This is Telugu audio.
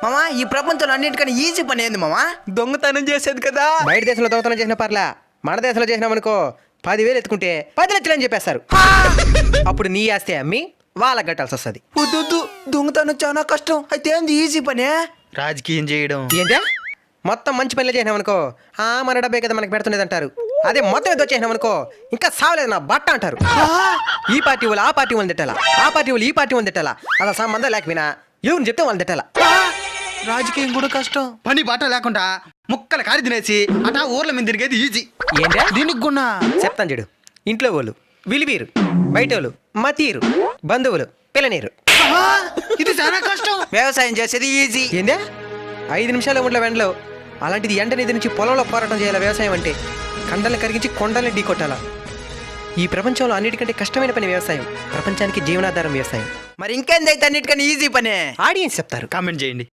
మామా ఈ ప్రపంచంలో అన్నిటికన్నా ఈజీ పని ఏంది మామా? దొంగతనం చేసేది కదా. బయట దేశంలో దొంగతనం చేసిన పర్లా, మన దేశంలో చేసినామనుకో 10,000 ఎత్తుకుంటే 10 లక్షలు అని చెప్పేస్తారు. అప్పుడు నీ ఆస్తి అమ్మి వాళ్ళకి కట్టాల్సి వస్తుంది. వద్దు, దొంగతనం చాలా కష్టం. అయితే ఏంది ఈజీ పనే? రాజకీయం చేయడం. ఏంటా మొత్తం మంచి పనులు చేసినామనుకో మన డబ్బే కదా మనకి పెడుతున్నది అంటారు. అదే మొత్తం ఏదో చేసినామనుకో ఇంకా సావలేదు నా బట్ట అంటారు. ఈ పార్టీ వాళ్ళు ఆ పార్టీ వాళ్ళని తిట్టాలా, ఆ పార్టీ వాళ్ళు ఈ పార్టీ వాళ్ళని తిట్టాలా, అసలు సంబంధం లేకపోయినా ఎవరిని చెప్తే వాళ్ళని తిట్టాలా. రాజకీయం కూడా కష్టం. పని బాట లేకుండా ముక్కలు కాడి తినేసి అటా ఊర్ల మీద తిరిగేది ఈజీ. ఏంటా దీనికి గున్నా చెప్తాను చూడు. ఇంట్లో వాళ్ళు విలివీరు, బయట వాళ్ళు మతీరు, బంధువులు పిల్లనీరు. ఇది చాలా కష్టం. వ్యవసాయం చేసేది ఈజీ. ఏందా 5 నిమిషాల ఉండే వెంటలో అలాంటిది ఎండ నిధి నుంచి పొలంలో పోరాటం చేయాలి. వ్యవసాయం అంటే కండల్ని కరిగించి కొండల్ని ఢీకొట్టాలా. ఈ ప్రపంచంలో అన్నిటికంటే కష్టమైన పని వ్యవసాయం. ప్రపంచానికి జీవనాధారం వ్యవసాయం. మరి ఇంకేందైతే అన్నిటికన్నా ఈజీ పనే? ఆడియన్స్ చెప్తారు. కామెంట్ చేయండి.